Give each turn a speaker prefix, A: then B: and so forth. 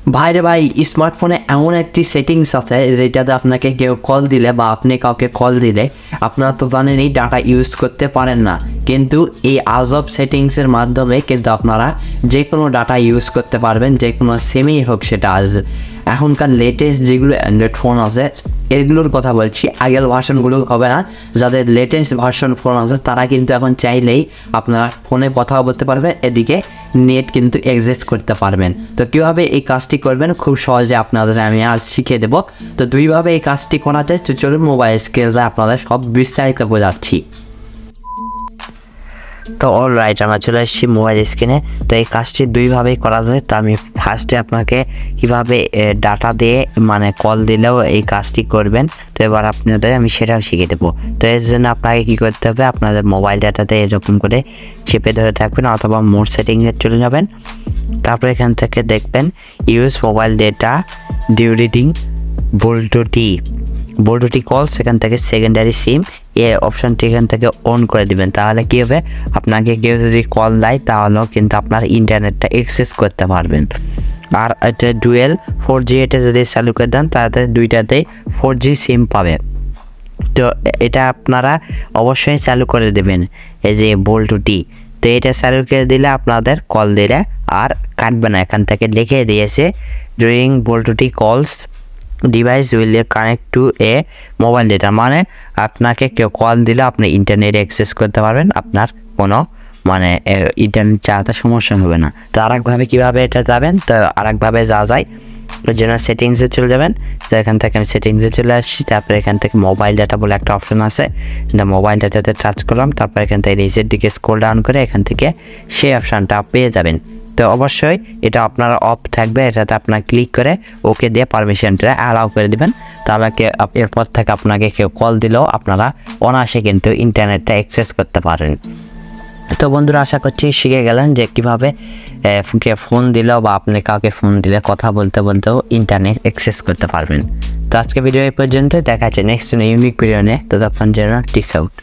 A: ভাই রে ভাই, স্মার্টফোনে এমন একটি সেটিংস আছে যেটাতে আপনাকে কেউ কল দিলে বা আপনি কাউকে কল দিলে আপনারা তো জানেনই ডাটা ইউজ করতে পারেন না, কিন্তু এই আজব সেটিংসের মাধ্যমে কিন্তু আপনারা যে কোনো ডাটা ইউজ করতে পারবেন, যে কোনো সিমেই হোক সেটা। আজ এখনকার লেটেস্ট যেগুলো অ্যান্ড্রয়েড ফোন আছে এগুলোর কথা বলছি, আগের ভার্সনগুলো হবে না। যাদের লেটেস্ট ভার্সন ফোন আছে তারা কিন্তু এখন চাইলেই আপনারা ফোনে কথা বলতে পারবেন, এদিকে নেট কিন্তু অ্যাক্সেস করতে পারবেন। তো কীভাবে এই কাজটি করবেন খুব সহজে আপনাদের আমি আজ শিখিয়ে দেবো। তো দুইভাবে এই কাজটি করা যায়, তো চলুন মোবাইল স্ক্রিনে আপনাদের সব বিস্তারিত বোঝাচ্ছি। তো অলরাইট, আমরা চলে এসেছি মোবাইল স্ক্রিনে। তো এই কাজটি দুইভাবেই করা যায়। তো আমি ফার্স্টে আপনাকে কিভাবে ডাটা দিয়ে মানে কল দিলেও এই কাজটি করবেন, তো এবার আপনাদের আমি সেটাও শিখিয়ে দেবো। তো এর জন্য আপনাকে কী করতে হবে, আপনাদের মোবাইল ডাটাতে এরকম করে চেপে ধরে থাকবেন অথবা মোর সেটিংয়ে চলে যাবেন। তারপর এখান থেকে দেখবেন ইউজ মোবাইল ডেটা ডিউরিং বোল্টুটি কল, সেখান থেকে সেকেন্ডারি সিম এই অপশানটি এখান থেকে অন করে দিবেন। তাহলে কী হবে, আপনাকে কেউ যদি কল দেয় তাহলেও কিন্তু আপনার ইন্টারনেটটা অ্যাক্সেস করতে পারবেন। আর এটা ডুয়েল 4G এটা যদি চালু করে দেন তাহলে দুইটাতেই 4G সিম পাবে। তো এটা আপনারা অবশ্যই চালু করে দেবেন, এই যে বোল্টুটি। তো এটা চালু করে দিলে আপনাদের কল দিলে আর কাটবে না। এখান থেকে লিখে দিয়েছে ডুরিং বোল্টুটি কলস device will connect to A mobile data, মানে আপনাকে কেউ কল দিলে আপনি ইন্টারনেট অ্যাক্সেস করতে পারবেন, আপনার কোনো মানে ইন্টারনেট চালাতে সমস্যা হবে না। তো আরেকভাবে কীভাবে এটা যাবেন, তো আরেকভাবে যাওয়া যায়, ওই জন্য সেটিংসে চলে যাবেন। তো এখান থেকে আমি সেটিংসে চলে আসছি। তারপরে এখান থেকে মোবাইল ডাটা বলে একটা অপশন আছে, মোবাইল ডাটাতে টাচ করলাম। তারপর এখান থেকে নিচের দিকে স্ক্রল ডাউন করে এখান থেকে সেই অপশানটা পেয়ে যাবেন। তো অবশ্যই এটা আপনারা অফ থাকবে, এটাতে আপনার ক্লিক করে ওকে দিয়ে পারমিশনটা অ্যালাউ করে দেবেন। তাহলে এরপর থেকে আপনাকে কেউ কল দিলেও আপনারা অনায়াসে কিন্তু ইন্টারনেটটা অ্যাক্সেস করতে পারেন। তো বন্ধুরা, আশা করছি শিখে গেলেন যে কীভাবে ফোন দিলেও বা আপনি কাউকে ফোন দিলে কথা বলতে বলতেও ইন্টারনেট অ্যাক্সেস করতে পারবেন। তো আজকে ভিডিও এই পর্যন্ত, দেখা যাচ্ছে নেক্সট ইউনিক ভিডিও নিয়ে। ততক্ষণ জন্য টিস আউট।